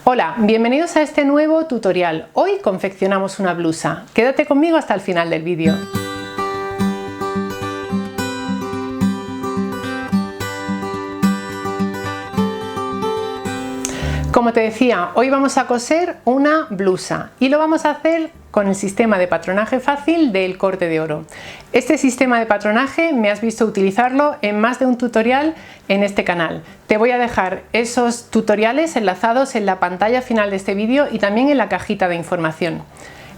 Hola, bienvenidos a este nuevo tutorial. Hoy confeccionamos una blusa. Quédate conmigo hasta el final del vídeo. Como te decía, hoy vamos a coser una blusa y lo vamos a hacer con el sistema de patronaje fácil del Corte de Oro. Este sistema de patronaje me has visto utilizarlo en más de un tutorial en este canal. Te voy a dejar esos tutoriales enlazados en la pantalla final de este vídeo y también en la cajita de información.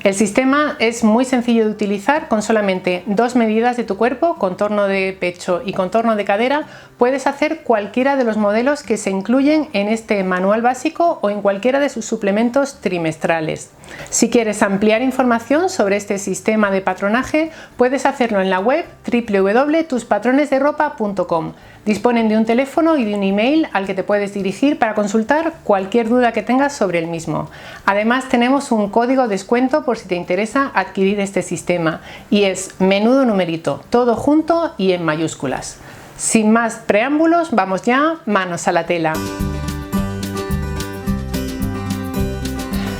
El sistema es muy sencillo de utilizar. Con solamente dos medidas de tu cuerpo, contorno de pecho y contorno de cadera, puedes hacer cualquiera de los modelos que se incluyen en este manual básico o en cualquiera de sus suplementos trimestrales. Si quieres ampliar información sobre este sistema de patronaje, puedes hacerlo en la web www.tuspatronesderopa.com. Disponen de un teléfono y de un email al que te puedes dirigir para consultar cualquier duda que tengas sobre el mismo. Además, tenemos un código de descuento por si te interesa adquirir este sistema y es menudo numerito, todo junto y en mayúsculas. Sin más preámbulos, vamos ya, manos a la tela.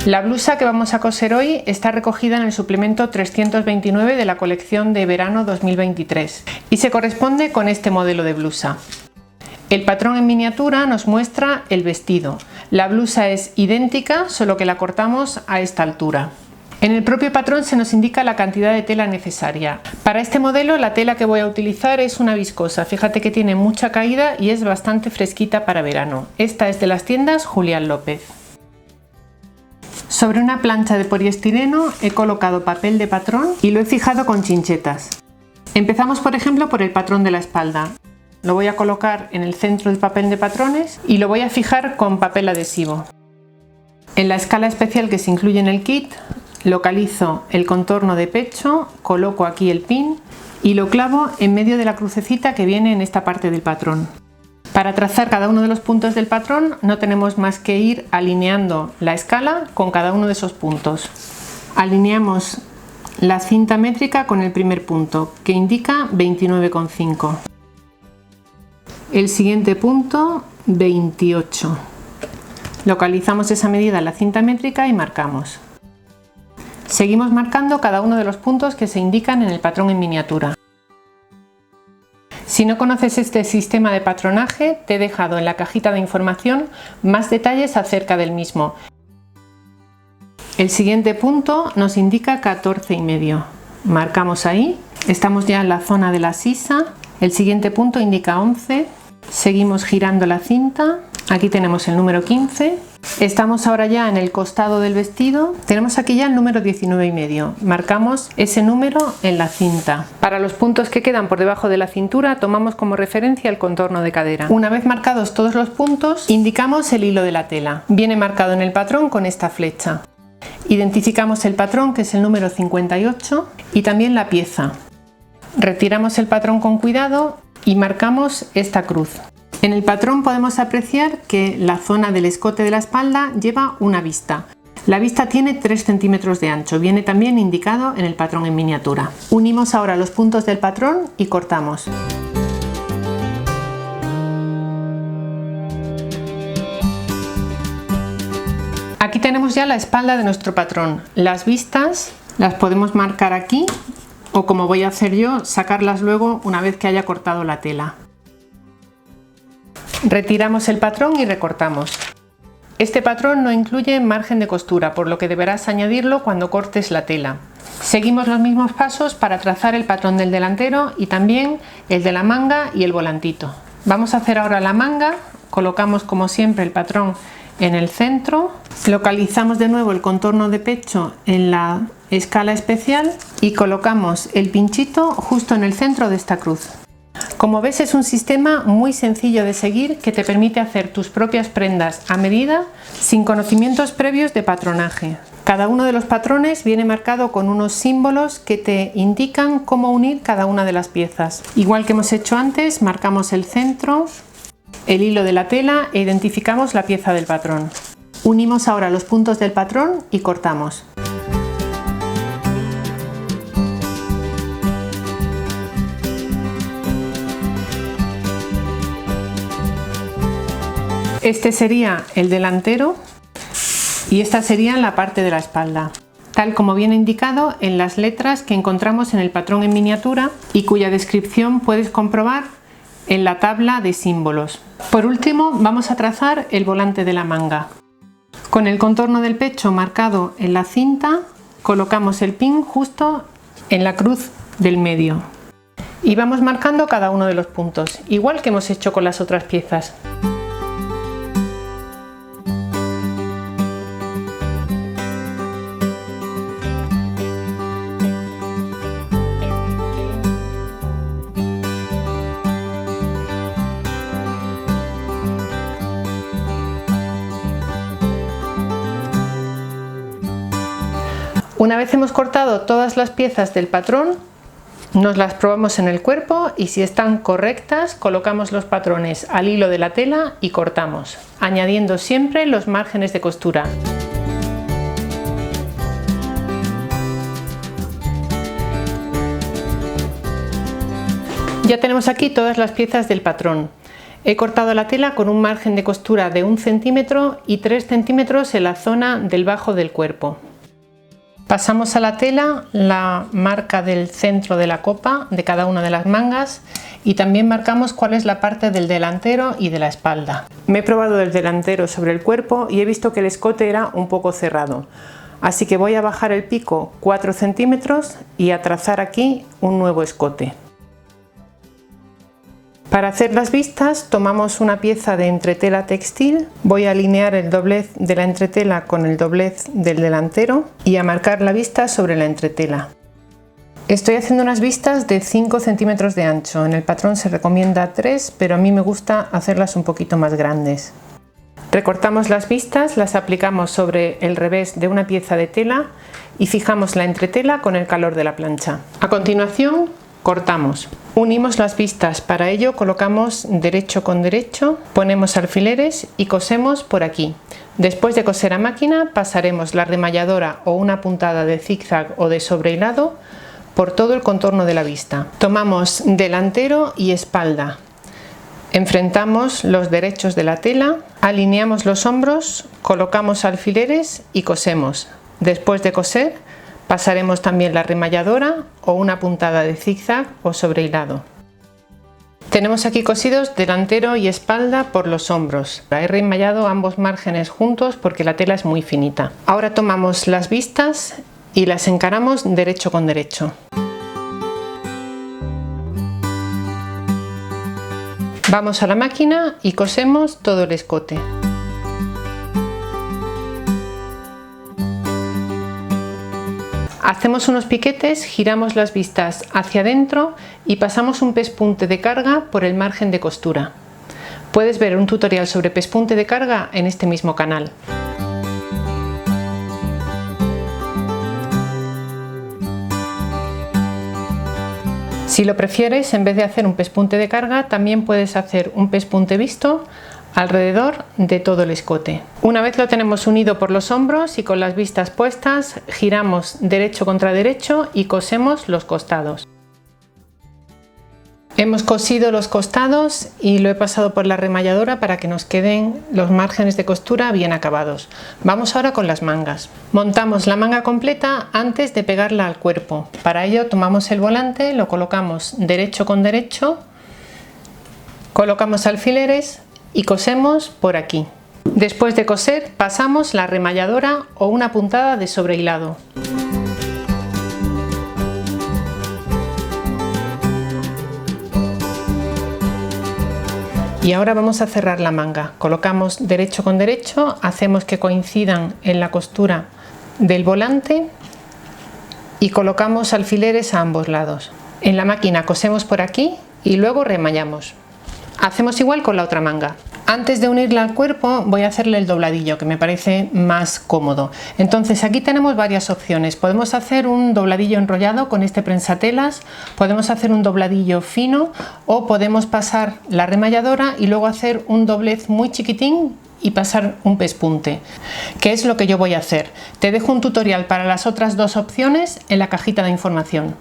La blusa que vamos a coser hoy está recogida en el suplemento 329 de la colección de verano 2023 y se corresponde con este modelo de blusa. El patrón en miniatura nos muestra el vestido. La blusa es idéntica, solo que la cortamos a esta altura. En el propio patrón se nos indica la cantidad de tela necesaria. Para este modelo la tela que voy a utilizar es una viscosa. Fíjate que tiene mucha caída y es bastante fresquita para verano. Esta es de las tiendas Julián López. Sobre una plancha de poliestireno he colocado papel de patrón y lo he fijado con chinchetas. Empezamos por ejemplo por el patrón de la espalda. Lo voy a colocar en el centro del papel de patrones y lo voy a fijar con papel adhesivo. En la escala especial que se incluye en el kit, localizo el contorno de pecho, coloco aquí el pin y lo clavo en medio de la crucecita que viene en esta parte del patrón. Para trazar cada uno de los puntos del patrón no tenemos más que ir alineando la escala con cada uno de esos puntos. Alineamos la cinta métrica con el primer punto, que indica 29,5. El siguiente punto, 28. Localizamos esa medida en la cinta métrica y marcamos. Seguimos marcando cada uno de los puntos que se indican en el patrón en miniatura. Si no conoces este sistema de patronaje, te he dejado en la cajita de información más detalles acerca del mismo. El siguiente punto nos indica 14,5. Marcamos ahí. Estamos ya en la zona de la sisa. El siguiente punto indica 11. Seguimos girando la cinta. Aquí tenemos el número 15. Estamos ahora ya en el costado del vestido. Tenemos aquí ya el número 19,5. Marcamos ese número en la cinta. Para los puntos que quedan por debajo de la cintura, tomamos como referencia el contorno de cadera. Una vez marcados todos los puntos, indicamos el hilo de la tela. Viene marcado en el patrón con esta flecha. Identificamos el patrón, que es el número 58, y también la pieza. Retiramos el patrón con cuidado y marcamos esta cruz. En el patrón podemos apreciar que la zona del escote de la espalda lleva una vista. La vista tiene 3 centímetros de ancho, viene también indicado en el patrón en miniatura. Unimos ahora los puntos del patrón y cortamos. Aquí tenemos ya la espalda de nuestro patrón. Las vistas las podemos marcar aquí o, como voy a hacer yo, sacarlas luego una vez que haya cortado la tela. Retiramos el patrón y recortamos. Este patrón no incluye margen de costura, por lo que deberás añadirlo cuando cortes la tela. Seguimos los mismos pasos para trazar el patrón del delantero y también el de la manga y el volantito. Vamos a hacer ahora la manga. Colocamos como siempre el patrón en el centro. Localizamos de nuevo el contorno de pecho en la escala especial y colocamos el pinchito justo en el centro de esta cruz. Como ves, es un sistema muy sencillo de seguir que te permite hacer tus propias prendas a medida sin conocimientos previos de patronaje. Cada uno de los patrones viene marcado con unos símbolos que te indican cómo unir cada una de las piezas. Igual que hemos hecho antes, marcamos el centro, el hilo de la tela e identificamos la pieza del patrón. Unimos ahora los puntos del patrón y cortamos. Este sería el delantero Y esta sería la parte de la espalda, tal como viene indicado en las letras que encontramos en el patrón en miniatura y cuya descripción puedes comprobar en la tabla de símbolos. Por último, vamos a trazar el volante de la manga. Con el contorno del pecho marcado en la cinta, colocamos el pin justo en la cruz del medio y vamos marcando cada uno de los puntos, igual que hemos hecho con las otras piezas. Una vez hemos cortado todas las piezas del patrón, nos las probamos en el cuerpo y si están correctas colocamos los patrones al hilo de la tela y cortamos, añadiendo siempre los márgenes de costura. Ya tenemos aquí todas las piezas del patrón. He cortado la tela con un margen de costura de 1 centímetro y 3 centímetros en la zona del bajo del cuerpo. Pasamos a la tela la marca del centro de la copa de cada una de las mangas y también marcamos cuál es la parte del delantero y de la espalda. Me he probado el delantero sobre el cuerpo y he visto que el escote era un poco cerrado, así que voy a bajar el pico 4 centímetros y a trazar aquí un nuevo escote. Para hacer las vistas tomamos una pieza de entretela textil, voy a alinear el doblez de la entretela con el doblez del delantero y a marcar la vista sobre la entretela. Estoy haciendo unas vistas de 5 centímetros de ancho, en el patrón se recomienda 3, pero a mí me gusta hacerlas un poquito más grandes. Recortamos las vistas, las aplicamos sobre el revés de una pieza de tela y fijamos la entretela con el calor de la plancha. A continuación, cortamos. Unimos las vistas, para ello colocamos derecho con derecho, ponemos alfileres y cosemos por aquí. Después de coser a máquina pasaremos la remalladora o una puntada de zigzag o de sobrehilado por todo el contorno de la vista. Tomamos delantero y espalda, enfrentamos los derechos de la tela, alineamos los hombros, colocamos alfileres y cosemos. Después de coser pasaremos también la remalladora o una puntada de zigzag o sobrehilado. Tenemos aquí cosidos delantero y espalda por los hombros. He remallado ambos márgenes juntos porque la tela es muy finita. Ahora tomamos las vistas y las encaramos derecho con derecho. Vamos a la máquina y cosemos todo el escote. Hacemos unos piquetes, giramos las vistas hacia adentro y pasamos un pespunte de carga por el margen de costura. Puedes ver un tutorial sobre pespunte de carga en este mismo canal. Si lo prefieres, en vez de hacer un pespunte de carga, también puedes hacer un pespunte visto alrededor de todo el escote. Una vez lo tenemos unido por los hombros y con las vistas puestas, giramos derecho contra derecho y cosemos los costados. Hemos cosido los costados y lo he pasado por la remalladora para que nos queden los márgenes de costura bien acabados. Vamos ahora con las mangas. Montamos la manga completa antes de pegarla al cuerpo. Para ello tomamos el volante, lo colocamos derecho con derecho, colocamos alfileres y cosemos por aquí. Después de coser pasamos la remalladora o una puntada de sobrehilado. Y ahora vamos a cerrar la manga. Colocamos derecho con derecho, hacemos que coincidan en la costura del volante y colocamos alfileres a ambos lados. En la máquina cosemos por aquí y luego remallamos. Hacemos igual con la otra manga. Antes de unirla al cuerpo voy a hacerle el dobladillo, que me parece más cómodo. Entonces aquí tenemos varias opciones. Podemos hacer un dobladillo enrollado con este prensatelas, podemos hacer un dobladillo fino o podemos pasar la remalladora y luego hacer un doblez muy chiquitín y pasar un pespunte, que es lo que yo voy a hacer. Te dejo un tutorial para las otras dos opciones en la cajita de información.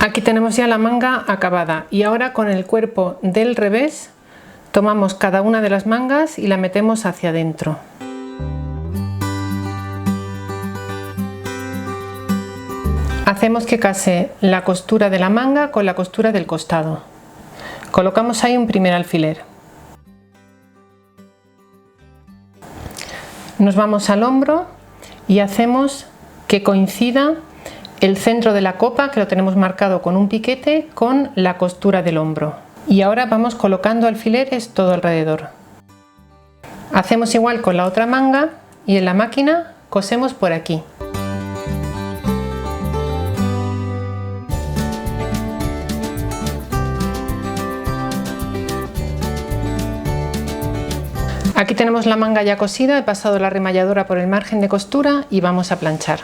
Aquí tenemos ya la manga acabada y ahora con el cuerpo del revés tomamos cada una de las mangas y la metemos hacia adentro. Hacemos que case la costura de la manga con la costura del costado. Colocamos ahí un primer alfiler. Nos vamos al hombro y hacemos que coincida el centro de la copa, que lo tenemos marcado con un piquete, con la costura del hombro. Y ahora vamos colocando alfileres todo alrededor. Hacemos igual con la otra manga y en la máquina cosemos por aquí. Aquí tenemos la manga ya cosida, he pasado la remalladora por el margen de costura y vamos a planchar.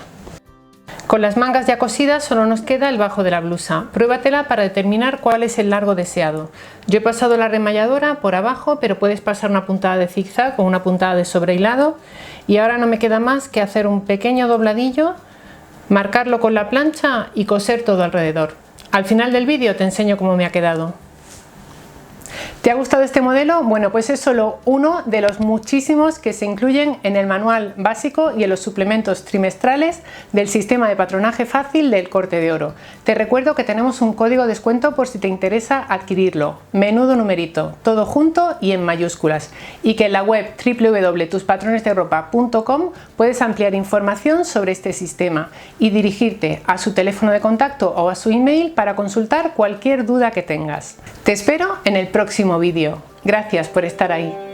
Con las mangas ya cosidas solo nos queda el bajo de la blusa. Pruébatela para determinar cuál es el largo deseado. Yo he pasado la remalladora por abajo, pero puedes pasar una puntada de zigzag o una puntada de sobrehilado. Y ahora no me queda más que hacer un pequeño dobladillo, marcarlo con la plancha y coser todo alrededor. Al final del vídeo te enseño cómo me ha quedado. ¿Te ha gustado este modelo? Bueno, pues es solo uno de los muchísimos que se incluyen en el manual básico y en los suplementos trimestrales del sistema de patronaje fácil del Corte de Oro. Te recuerdo que tenemos un código de descuento por si te interesa adquirirlo. Menudo numerito, todo junto y en mayúsculas. Y que en la web www.tuspatronesderopa.com puedes ampliar información sobre este sistema y dirigirte a su teléfono de contacto o a su email para consultar cualquier duda que tengas. Te espero en el próximo vídeo. Gracias por estar ahí.